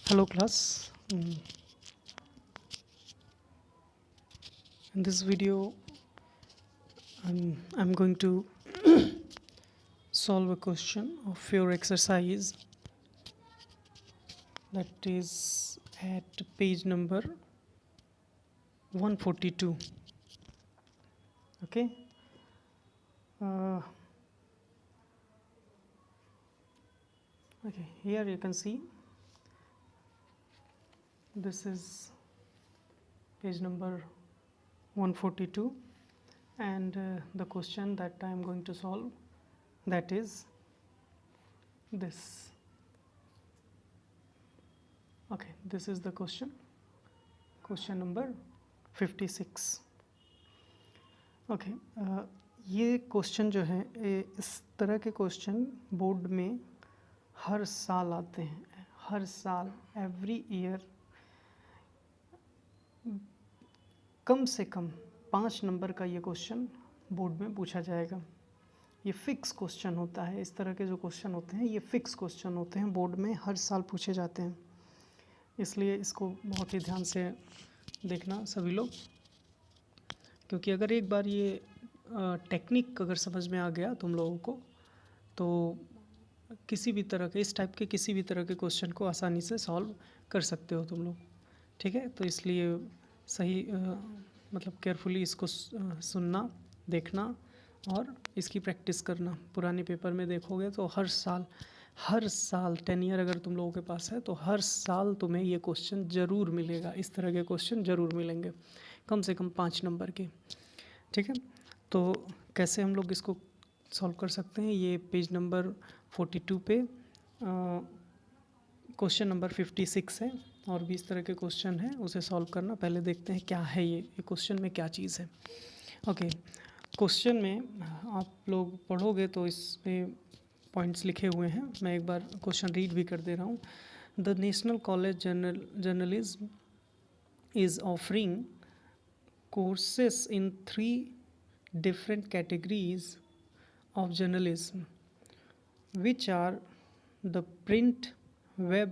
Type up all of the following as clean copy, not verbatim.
Hello class. In this video I'm going to solve a question of your exercise that is at page number 142. Okay. Okay, here you can see this is page number 142 and the question that I am going to solve, that is this. Okay, this is the question number 56. Okay ये question जो है इस तरह के question board में हर साल आते हैं, हर साल एवरी ईयर कम से कम 5 नंबर का ये क्वेश्चन बोर्ड में पूछा जाएगा। ये फिक्स क्वेश्चन होता है, इस तरह के जो क्वेश्चन होते हैं ये फिक्स क्वेश्चन होते हैं, बोर्ड में हर साल पूछे जाते हैं, इसलिए इसको बहुत ही ध्यान से देखना सभी लोग, क्योंकि अगर एक बार ये टेक्निक अगर समझ में आ गया तुम लोगों को तो किसी भी तरह के इस टाइप के किसी भी तरह के क्वेश्चन को आसानी से सॉल्व कर सकते हो तुम लोग। ठीक है, तो इसलिए सही मतलब केयरफुली इसको सुनना, देखना और इसकी प्रैक्टिस करना। पुराने पेपर में देखोगे तो हर साल 10 ईयर अगर तुम लोगों के पास है तो हर साल तुम्हें ये क्वेश्चन ज़रूर मिलेगा, इस तरह के क्वेश्चन ज़रूर मिलेंगे, कम से कम 5 नंबर के। ठीक है, तो कैसे हम लोग इसको सॉल्व कर सकते हैं, ये पेज नंबर 42 पे क्वेश्चन नंबर 56 है और भी इस तरह के क्वेश्चन है, उसे सॉल्व करना। पहले देखते हैं क्या है ये क्वेश्चन में क्या चीज़ है। ओके, क्वेश्चन में आप लोग पढ़ोगे तो इसमें पॉइंट्स लिखे हुए हैं, मैं एक बार क्वेश्चन रीड भी कर दे रहा हूँ। The national college journalism is offering courses in 3 different categories of journalism, which are the print, web,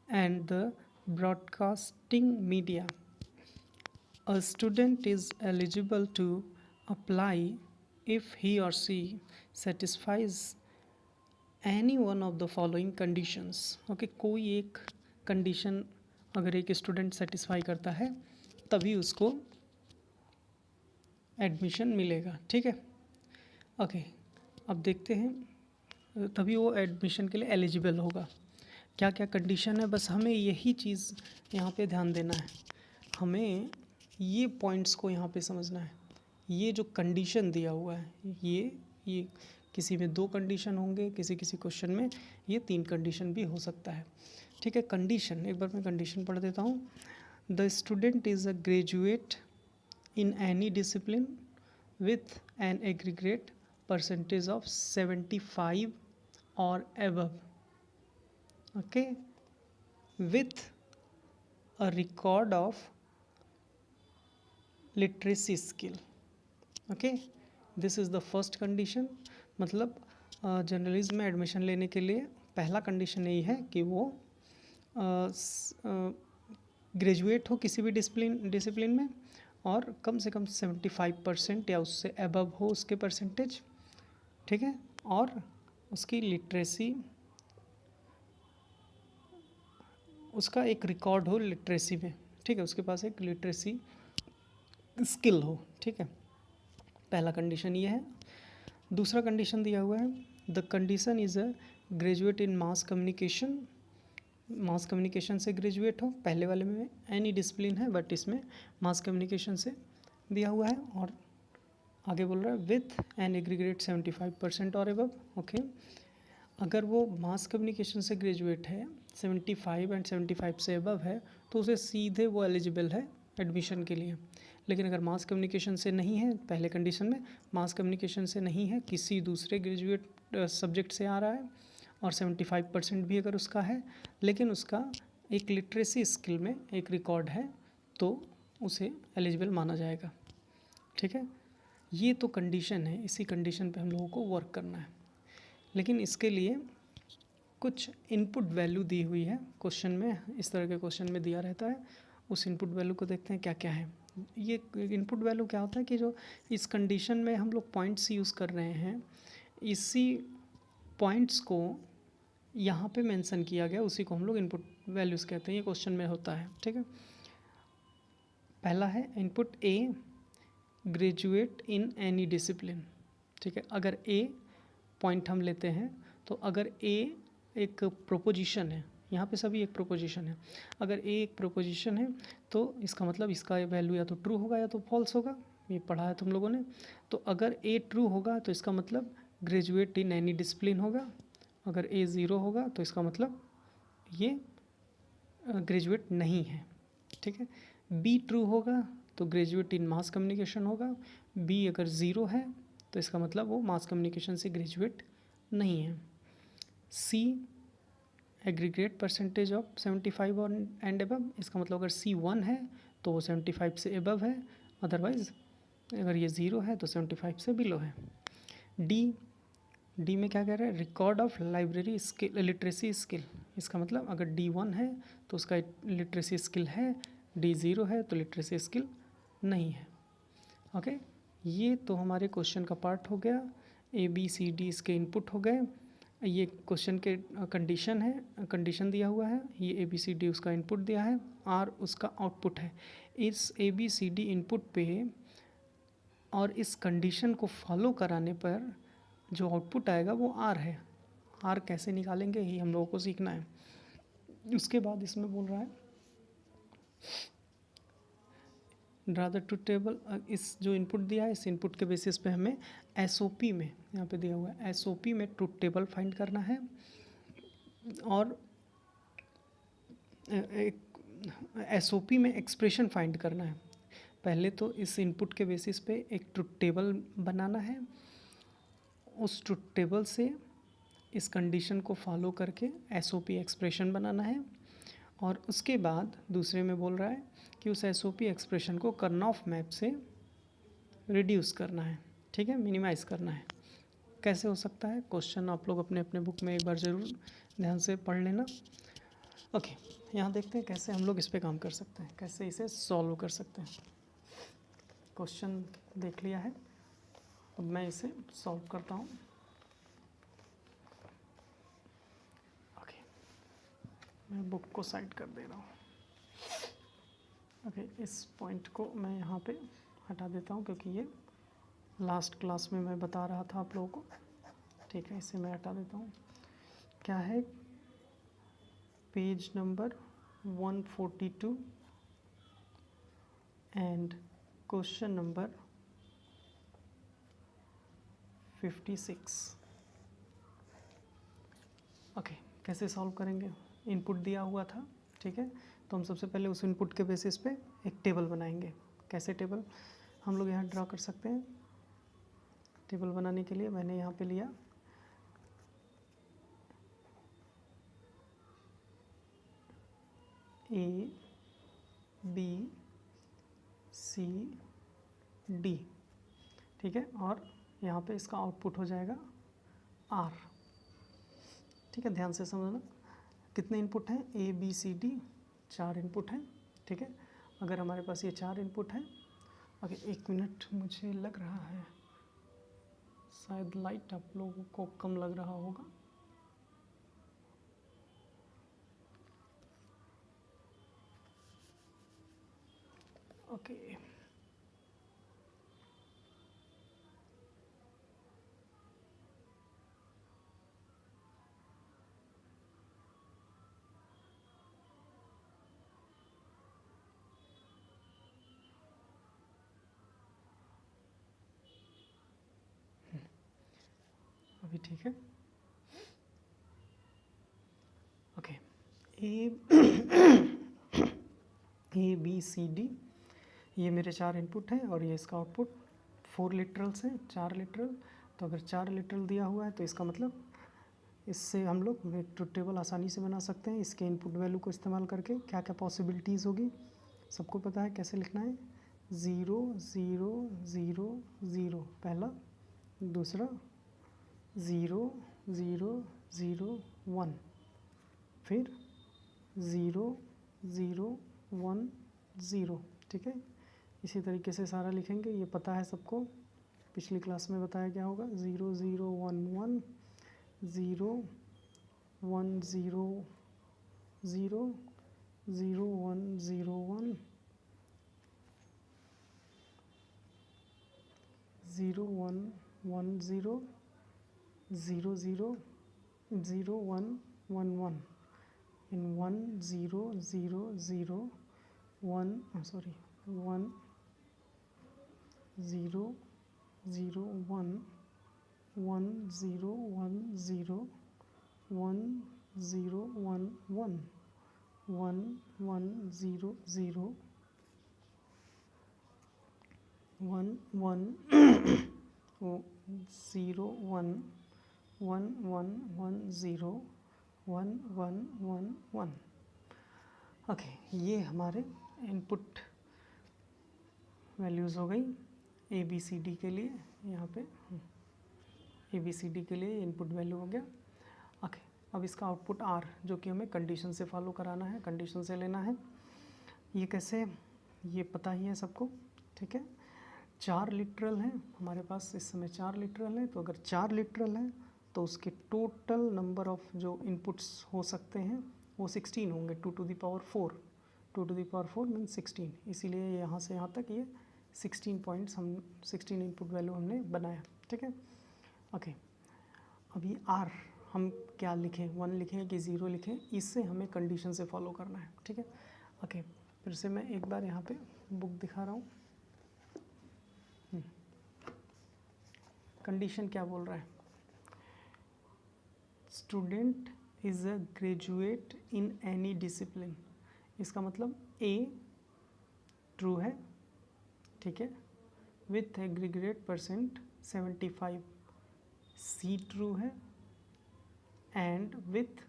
and the broadcasting media. A student is eligible to apply if he or she satisfies any one of the following conditions. Okay, कोई एक condition अगर एक student satisfy करता है तभी उसको admission मिलेगा। ठीक है, ओके, अब देखते हैं तभी वो एडमिशन के लिए एलिजिबल होगा। क्या क्या कंडीशन है, बस हमें यही चीज़ यहाँ पे ध्यान देना है, हमें ये पॉइंट्स को यहाँ पे समझना है। ये जो कंडीशन दिया हुआ है ये किसी में 2 कंडीशन होंगे, किसी क्वेश्चन में ये 3 कंडीशन भी हो सकता है। ठीक है, कंडीशन एक बार मैं कंडीशन पढ़ देता हूँ। The student is a graduate in any discipline with an aggregate percentage of 75 or above, okay, with a record of literacy skill. Okay, this is the first condition। मतलब जर्नलिज्म में admission लेने के लिए पहला condition यही है कि वो ग्रेजुएट हो किसी भी डिसिप्लिन में और कम से कम 75% या उससे अबव हो उसके परसेंटेज। ठीक है, और उसकी लिटरेसी, उसका एक रिकॉर्ड हो लिटरेसी में। ठीक है, उसके पास एक लिटरेसी स्किल हो। ठीक है, पहला कंडीशन ये है। दूसरा कंडीशन दिया हुआ है, the condition is a graduate in mass communication से ग्रेजुएट हो। पहले वाले में एनी डिसिप्लिन है बट इसमें मास कम्युनिकेशन से दिया हुआ है और आगे बोल रहा है विथ एन एग्रीगेट 75% और एबव। ओके, अगर वो मास कम्युनिकेशन से ग्रेजुएट है 75 एंड 75 से एबव है तो उसे सीधे वो एलिजिबल है एडमिशन के लिए। लेकिन अगर मास कम्युनिकेशन से नहीं है, पहले कंडीशन में मास कम्युनिकेशन से नहीं है, किसी दूसरे ग्रेजुएट सब्जेक्ट से आ रहा है और 75% भी अगर उसका है लेकिन उसका एक लिटरेसी स्किल में एक रिकॉर्ड है तो उसे एलिजिबल माना जाएगा। ठीक है, ये तो कंडीशन है, इसी कंडीशन पे हम लोगों को वर्क करना है। लेकिन इसके लिए कुछ इनपुट वैल्यू दी हुई है क्वेश्चन में, इस तरह के क्वेश्चन में दिया रहता है। उस इनपुट वैल्यू को देखते हैं क्या क्या है। ये इनपुट वैल्यू क्या होता है कि जो इस कंडीशन में हम लोग पॉइंट्स यूज़ कर रहे हैं, इसी पॉइंट्स को यहाँ पे मेंशन किया गया, उसी को हम लोग इनपुट वैल्यूज़ कहते हैं। ये क्वेश्चन में होता है, ठीक है। पहला है input A, graduate in any discipline, ठीक है। अगर ए पॉइंट हम लेते हैं तो अगर ए एक प्रोपोजिशन है, यहाँ पे सभी एक प्रोपोजिशन है, अगर ए एक प्रोपोजिशन है तो इसका मतलब इसका वैल्यू या तो ट्रू होगा या तो फॉल्स होगा, ये पढ़ा है तुम लोगों ने। तो अगर ए ट्रू होगा तो इसका मतलब ग्रेजुएट इन एनी डिसिप्लिन होगा, अगर ए ज़ीरो होगा तो इसका मतलब ये ग्रेजुएट नहीं है, ठीक है। बी ट्रू होगा तो ग्रेजुएट इन मास कम्युनिकेशन होगा, बी अगर ज़ीरो है तो इसका मतलब वो मास कम्युनिकेशन से ग्रेजुएट नहीं है। सी एग्रीगेट परसेंटेज ऑफ 75 और एंड एबव, इसका मतलब अगर सी 1 है तो वो 75 से एबव है, अदरवाइज़ अगर ये ज़ीरो है तो 75 से बिलो है। डी में क्या कह रहा है, record of library skill literacy skill, इसका मतलब अगर डी 1 है तो उसका लिटरेसी स्किल है, डी 0 है तो लिटरेसी स्किल नहीं है। ओके, ये तो हमारे क्वेश्चन का पार्ट हो गया। ए बी सी डी इसके इनपुट हो गए। ये क्वेश्चन के कंडीशन है, कंडीशन दिया हुआ है, ये ए बी सी डी उसका इनपुट दिया है, आर उसका आउटपुट है। इस A B C D input पे और इस कंडीशन को फॉलो कराने पर जो आउटपुट आएगा वो आर है। आर कैसे निकालेंगे ही हम लोगों को सीखना है। उसके बाद इसमें बोल रहा है ड्रा द ट्रुथ टेबल। इस जो इनपुट दिया है इस इनपुट के बेसिस पे हमें एसओपी में, यहाँ पे दिया हुआ है एसओपी में ट्रुथ टेबल फाइंड करना है। और एक एसओपी में एक्सप्रेशन फाइंड करना है। पहले तो इस इनपुट के बेसिस पे एक ट्रुथ टेबल बनाना है, उस ट्रुथ टेबल से इस कंडीशन को फॉलो करके एसओपी एक्सप्रेशन बनाना है। और उसके बाद दूसरे में बोल रहा है कि उस एसओपी एक्सप्रेशन को कर्नॉफ मैप से रिड्यूस करना है, ठीक है, मिनिमाइज़ करना है। कैसे हो सकता है, क्वेश्चन आप लोग अपने अपने बुक में एक बार ज़रूर ध्यान से पढ़ लेना। ओके, यहाँ देखते हैं कैसे हम लोग इस पे काम कर सकते हैं, कैसे इसे सॉल्व कर सकते हैं। क्वेश्चन देख लिया है, अब मैं इसे सॉल्व करता हूँ। ओके, मैं बुक को साइड कर दे रहा हूँ। ओके, इस पॉइंट को मैं यहाँ पे हटा देता हूँ क्योंकि ये लास्ट क्लास में मैं बता रहा था आप लोगों को, ठीक है, इसे मैं हटा देता हूँ। क्या है, page number 142 and question number 56। Okay, कैसे सॉल्व करेंगे, इनपुट दिया हुआ था, ठीक है। तो हम सबसे पहले उस इनपुट के बेसिस पे एक टेबल बनाएंगे। कैसे टेबल हम लोग यहाँ ड्रा कर सकते हैं। टेबल बनाने के लिए मैंने यहाँ पे लिया ए बी सी डी, ठीक है, और यहाँ पे इसका आउटपुट हो जाएगा आर, ठीक है। ध्यान से समझना, कितने इनपुट हैं, A B C D, 4 input हैं, ठीक है। अगर हमारे पास ये 4 इनपुट हैं, अगर 1 मिनट, मुझे लग रहा है शायद लाइट आप लोगों को कम लग रहा होगा। ओके, अभी ठीक है। Okay, A B C D, ये मेरे 4 इनपुट हैं और ये इसका आउटपुट 4 लिटरल्स हैं, 4 लिटरल। तो अगर 4 लिटरल दिया हुआ है तो इसका मतलब इससे हम लोग एक ट्रुथ टेबल आसानी से बना सकते हैं। इसके इनपुट वैल्यू को इस्तेमाल करके क्या क्या पॉसिबिलिटीज़ होगी सबको पता है कैसे लिखना है। 0 0 0 0 पहला, दूसरा 0 0 0 1, फिर 0 0 1 0, ठीक है। इसी तरीके से सारा लिखेंगे, ये पता है सबको, पिछली क्लास में बताया क्या होगा, 0 0 1 1 0 1 0 0 0 1 0 1 0 1 1 0 0 0 0 1 1 1 in 1 0 0 0 1 sorry 1 0 0 1 1 0 1 0 1 0 1 1 1 1 0 0 1 1 0 1 1 1 1 0 1 1 1 1। ओके, ये हमारे इनपुट वैल्यूज़ हो गई ए बी सी डी के लिए। यहाँ पे ए बी सी डी के लिए इनपुट वैल्यू हो गया। ओके, अब इसका आउटपुट आर, जो कि हमें कंडीशन से फॉलो कराना है, कंडीशन से लेना है। ये कैसे, ये पता ही है सबको, ठीक है। 4 लिटरल हैं हमारे पास इस समय, 4 लिटरल हैं। तो अगर 4 लिटरल हैं तो उसके टोटल नंबर ऑफ जो इनपुट्स हो सकते हैं वो 16 होंगे, 2 to the power 4, 2 to the power 4 means 16। इसीलिए यहाँ से यहाँ तक ये 16 पॉइंट्स, हम 16 इनपुट वैल्यू हमने बनाया, ठीक है। ओके, अभी आर हम क्या लिखें, 1 लिखें कि 0 लिखें, इससे हमें कंडीशन से फॉलो करना है, ठीक है। ओके, फिर से मैं एक बार यहाँ पे बुक दिखा रहा हूँ। कंडीशन क्या बोल रहा है, student is a graduate in any discipline. इसका मतलब ए ट्रू है, ठीक है, with aggregate percent 75, C true है, and with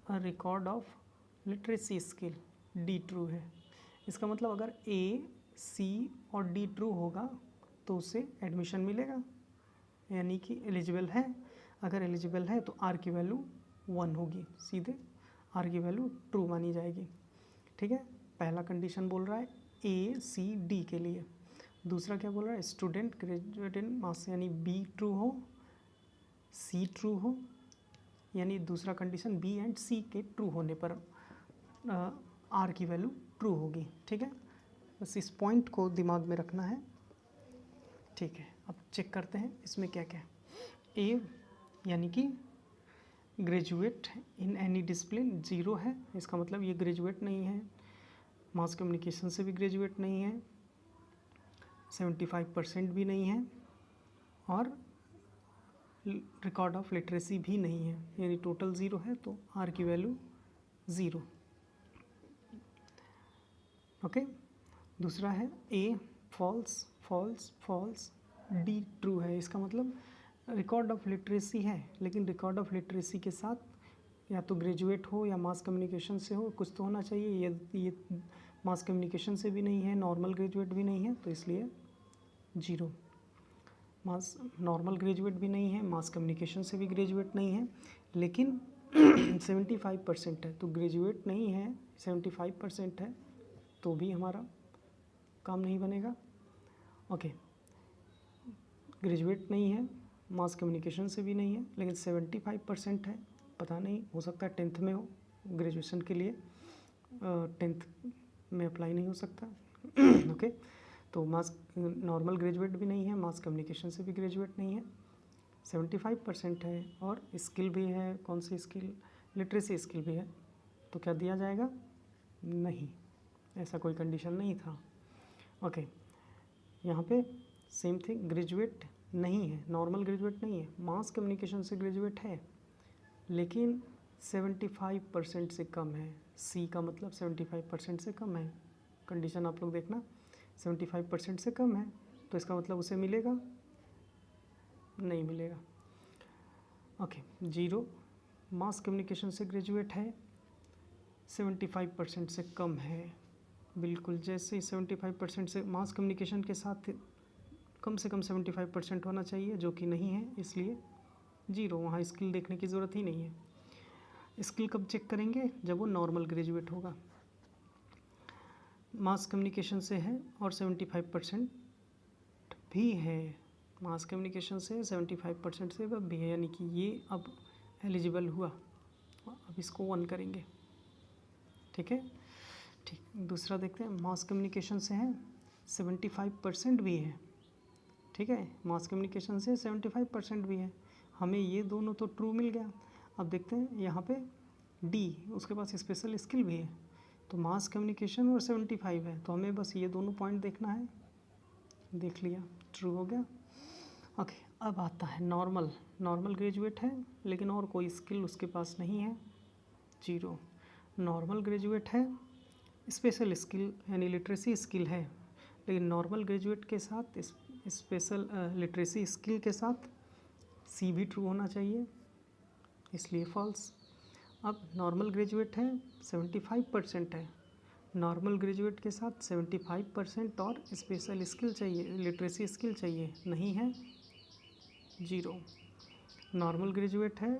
a record of literacy skill, D true है। इसका मतलब अगर ए, सी और डी ट्रू होगा तो उसे एडमिशन मिलेगा, यानी कि एलिजिबल है। अगर एलिजिबल है तो आर की वैल्यू 1 होगी, सीधे आर की वैल्यू ट्रू मानी जाएगी, ठीक है। पहला कंडीशन बोल रहा है ए सी डी के लिए। दूसरा क्या बोल रहा है, स्टूडेंट ग्रेजुएट इन मास, यानी बी ट्रू हो, सी ट्रू हो, यानी दूसरा कंडीशन बी एंड सी के ट्रू होने पर आर की वैल्यू ट्रू होगी, ठीक है। बस इस पॉइंट को दिमाग में रखना है, ठीक है। अब चेक करते हैं इसमें क्या क्या है। ए यानी कि ग्रेजुएट इन एनी डिसिप्लिन 0 है, इसका मतलब ये ग्रेजुएट नहीं है, मास कम्युनिकेशन से भी ग्रेजुएट नहीं है, 75% भी नहीं है, और रिकॉर्ड ऑफ लिटरेसी भी नहीं है, यानी टोटल 0 है, तो आर की वैल्यू 0। ओके, दूसरा है A false false false, D true है। इसका मतलब रिकॉर्ड ऑफ लिटरेसी है, लेकिन रिकॉर्ड ऑफ लिटरेसी के साथ या तो ग्रेजुएट हो या मास कम्युनिकेशन से हो, कुछ तो होना चाहिए। ये मास कम्युनिकेशन से भी नहीं है, नॉर्मल ग्रेजुएट भी नहीं है, तो इसलिए 0। मास नॉर्मल ग्रेजुएट भी नहीं है, मास कम्युनिकेशन से भी ग्रेजुएट नहीं है, लेकिन 75% है, तो ग्रेजुएट नहीं है, 75% है, तो भी हमारा काम नहीं बनेगा। ओके, ग्रेजुएट नहीं है, मास कम्युनिकेशन से भी नहीं है, लेकिन 75% है, पता नहीं, हो सकता है 10th में हो, ग्रेजुएशन के लिए 10th में अप्लाई नहीं हो सकता। ओके, तो मास नॉर्मल ग्रेजुएट भी नहीं है, मास कम्युनिकेशन से भी ग्रेजुएट नहीं है, 75% है, और स्किल भी है, कौन सी स्किल, लिटरेसी स्किल भी है, तो क्या दिया जाएगा, नहीं, ऐसा कोई कंडीशन नहीं था। ओके, यहाँ पे सेम थिंग, ग्रेजुएट नहीं है, नॉर्मल ग्रेजुएट नहीं है, मास कम्युनिकेशन से ग्रेजुएट है, लेकिन 75% से कम है। सी का मतलब 75% से कम है, कंडीशन आप लोग देखना, 75% से कम है, तो इसका मतलब उसे मिलेगा, नहीं मिलेगा। ओके, 0 मास कम्युनिकेशन से ग्रेजुएट है, 75% से कम है, बिल्कुल जैसे ही 75% से मास कम्युनिकेशन के साथ कम से कम 75% होना चाहिए, जो कि नहीं है, इसलिए 0, वहाँ स्किल देखने की ज़रूरत ही नहीं है। स्किल कब चेक करेंगे? जब वो नॉर्मल ग्रेजुएट होगा। मास कम्युनिकेशन से है और 75% भी है, मास कम्युनिकेशन से 75% से वह भी है, यानी कि ये अब एलिजिबल हुआ। अब इसको 1 करेंगे, ठीक है। ठीक, दूसरा देखते हैं, मास कम्युनिकेशन से है 75% भी है, ठीक है, मास कम्युनिकेशन से 75% भी है। हमें ये दोनों तो ट्रू मिल गया। अब देखते हैं यहाँ पे डी, उसके पास स्पेशल स्किल भी है, तो मास कम्युनिकेशन और 75 है, तो हमें बस ये दोनों पॉइंट देखना है। देख लिया, ट्रू हो गया। ओके, अब आता है नॉर्मल। नॉर्मल ग्रेजुएट है लेकिन और कोई स्किल उसके पास नहीं है, 0। नॉर्मल ग्रेजुएट है, स्पेशल स्किल यानी लिटरेसी स्किल है, लेकिन नॉर्मल ग्रेजुएट के साथ स्पेशल लिटरेसी स्किल के साथ सी भी ट्रू होना चाहिए, इसलिए फॉल्स। अब नॉर्मल ग्रेजुएट है, 75% है, नॉर्मल ग्रेजुएट के साथ 75% और स्पेशल स्किल चाहिए, लिटरेसी स्किल चाहिए, नहीं है, 0। नॉर्मल ग्रेजुएट है,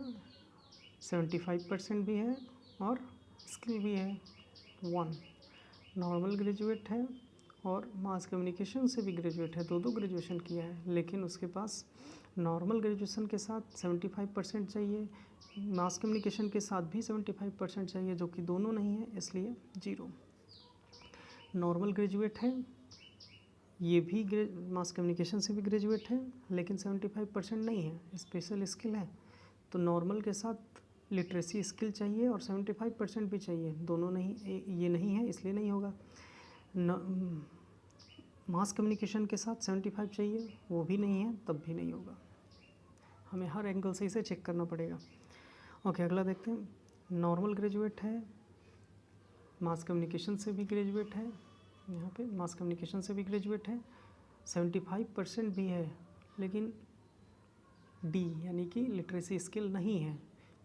75% भी है और स्किल भी है, 1। नॉर्मल ग्रेजुएट है और मास कम्युनिकेशन से भी ग्रेजुएट है, दो ग्रेजुएशन किया है, लेकिन उसके पास नॉर्मल ग्रेजुएशन के साथ 75% चाहिए, मास कम्युनिकेशन के साथ भी 75% चाहिए, जो कि दोनों नहीं है, इसलिए 0। नॉर्मल ग्रेजुएट है, ये भी मास कम्युनिकेशन से भी ग्रेजुएट है, लेकिन 75% नहीं है, स्पेशल स्किल है, तो नॉर्मल के साथ लिटरेसी स्किल चाहिए और 75% भी चाहिए, दोनों नहीं, ये नहीं है, इसलिए नहीं होगा। मास कम्युनिकेशन के साथ 75 चाहिए, वो भी नहीं है, तब भी नहीं होगा। हमें हर एंगल से इसे चेक करना पड़ेगा। ओके, अगला देखते हैं। नॉर्मल ग्रेजुएट है, मास कम्युनिकेशन से भी ग्रेजुएट है, यहाँ पे मास कम्युनिकेशन से भी ग्रेजुएट है, 75% भी है, लेकिन डी यानी कि लिटरेसी स्किल नहीं है।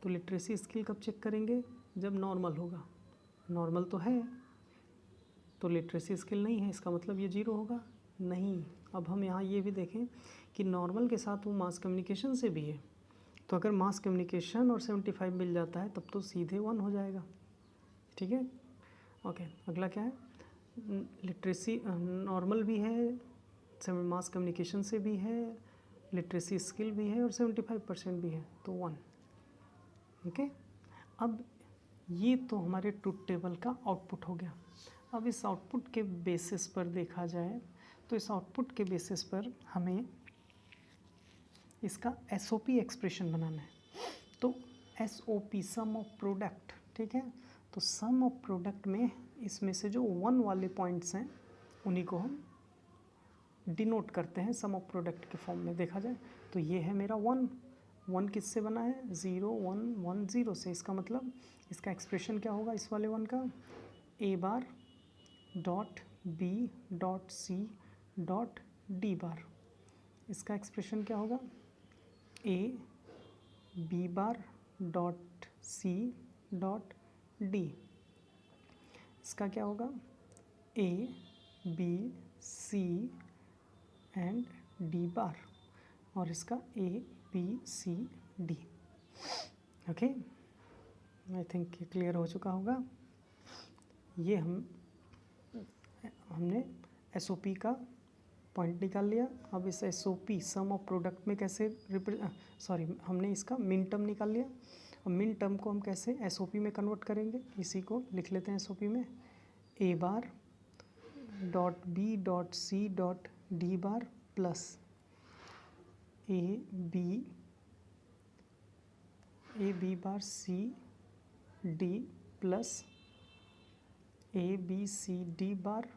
तो लिटरेसी स्किल कब चेक करेंगे? जब नॉर्मल होगा। नॉर्मल तो है, तो लिटरेसी स्किल नहीं है, इसका मतलब ये 0 होगा, नहीं। अब हम यहाँ ये भी देखें कि नॉर्मल के साथ वो मास कम्युनिकेशन से भी है, तो अगर मास कम्युनिकेशन और 75 मिल जाता है तब तो सीधे 1 हो जाएगा, ठीक है। ओके, अगला क्या है? लिटरेसी नॉर्मल भी है, मास कम्युनिकेशन से भी है, लिटरेसी स्किल भी है और 75% भी है, तो 1। ओके, अब ये तो हमारे ट्रुथ टेबल का आउटपुट हो गया। अब इस आउटपुट के बेसिस पर देखा जाए तो इस आउटपुट के बेसिस पर हमें इसका एसओपी एक्सप्रेशन बनाना है। तो एसओपी सम ऑफ प्रोडक्ट, ठीक है। तो सम ऑफ प्रोडक्ट में इसमें से जो 1 वाले पॉइंट्स हैं उन्हीं को हम डिनोट करते हैं सम ऑफ प्रोडक्ट के फॉर्म में। देखा जाए तो ये है मेरा 1 किससे बना है? 0 1 1 0 से। इसका मतलब इसका एक्सप्रेशन क्या होगा इस वाले 1 का? A bar dot B dot C dot D bar. इसका एक्सप्रेशन क्या होगा? A B bar dot C dot D. इसका क्या होगा? A B C and D bar, और इसका A B C D. Okay, I think ये क्लियर हो चुका होगा। ये हमने एसओपी का पॉइंट निकाल लिया। अब इस एसओपी सम ऑफ प्रोडक्ट में कैसे हमने इसका मिन टर्म निकाल लिया। अब मिन टर्म को हम कैसे एसओपी में कन्वर्ट करेंगे, इसी को लिख लेते हैं एसओपी में। A bar dot B dot C dot D bar plus A B bar C D plus A B C D bar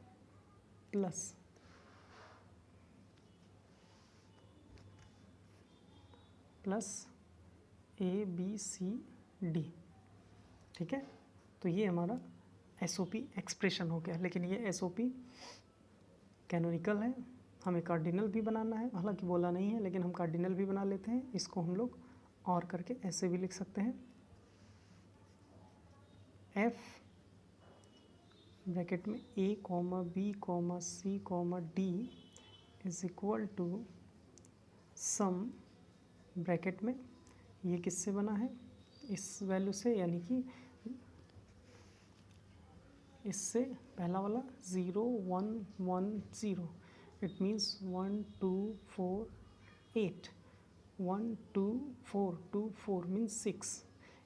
plus A B C D. ठीक है, तो ये हमारा एसओपी एक्सप्रेशन हो गया। लेकिन ये एसओपी कैनोनिकल है, हमें कार्डिनल भी बनाना है। हालांकि बोला नहीं है, लेकिन हम कार्डिनल भी बना लेते हैं। इसको हम लोग और करके ऐसे भी लिख सकते हैं, एफ ब्रैकेट में A comma B comma C comma D is equal to some bracket में, ये किससे बना है? इस वैल्यू से, यानी कि इससे पहला वाला 0 1 1 0, इट मीन्स 1 2 4 8, 1 2 4 2 4 मीन्स 6,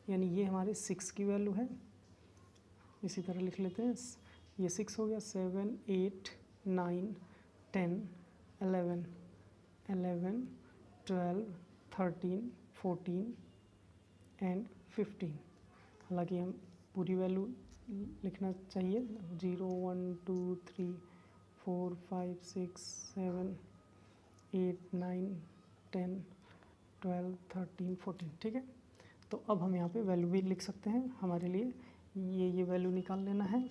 यानी ये हमारे 6 की वैल्यू है। इसी तरह लिख लेते हैं, ये 6 हो गया, 7 8 9 10 11 11 12 13 14 एंड 15। हालांकि हम पूरी वैल्यू लिखना चाहिए, 0 1 2 3 4 5 6 7 8 9 10 12 13 14, ठीक है। तो अब हम यहाँ पे वैल्यू भी लिख सकते हैं। हमारे लिए ये वैल्यू निकाल लेना है,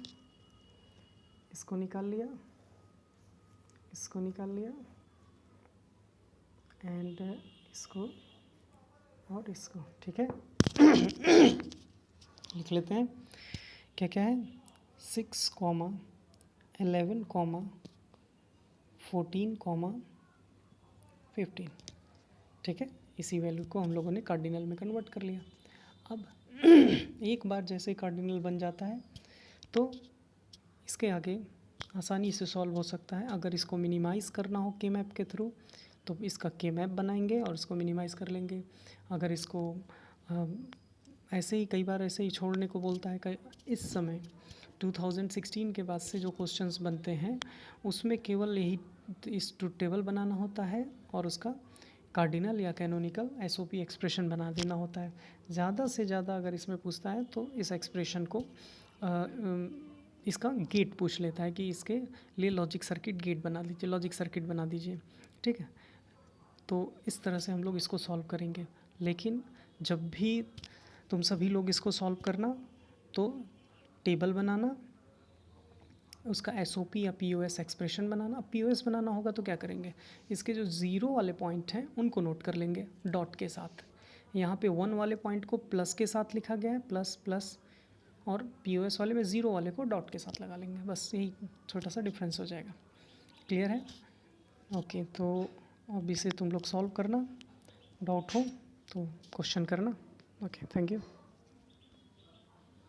इसको निकाल लिया, इसको निकाल लिया, एंड इसको और इसको, ठीक है। लिख लेते हैं, क्या क्या है, 6, 11, 14, 15, ठीक है। इसी वैल्यू को हम लोगों ने कार्डिनल में कन्वर्ट कर लिया। अब एक बार जैसे कार्डिनल बन जाता है तो इसके आगे आसानी से सॉल्व हो सकता है। अगर इसको मिनिमाइज़ करना हो के मैप के थ्रू तो इसका के मैप बनाएंगे और इसको मिनिमाइज़ कर लेंगे। अगर इसको ऐसे ही कई बार ऐसे ही छोड़ने को बोलता है, इस समय 2016 के बाद से जो क्वेश्चंस बनते हैं उसमें केवल यही इस ट्रुथ टेबल बनाना होता है और उसका कार्डिनल या कैनोनिकल एसओपी एक्सप्रेशन बना देना होता है। ज़्यादा से ज़्यादा अगर इसमें पूछता है तो इस एक्सप्रेशन को इसका गेट पूछ लेता है कि इसके लिए लॉजिक सर्किट गेट बना दीजिए, लॉजिक सर्किट बना दीजिए, ठीक है। तो इस तरह से हम लोग इसको सॉल्व करेंगे। लेकिन जब भी तुम सभी लोग इसको सॉल्व करना तो टेबल बनाना, उसका एसओपी या पीओएस एक्सप्रेशन बनाना। पीओएस बनाना होगा तो क्या करेंगे, इसके जो ज़ीरो वाले पॉइंट हैं उनको नोट कर लेंगे डॉट के साथ। यहाँ पे 1 वाले पॉइंट को प्लस के साथ लिखा गया है, प्लस प्लस, और पीओएस वाले में 0 वाले को डॉट के साथ लगा लेंगे। बस यही छोटा सा डिफरेंस हो जाएगा। क्लियर है? ओके, तो अब इसे तुम लोग सॉल्व करना, डाउट हो तो क्वेश्चन करना। Okay, thank you.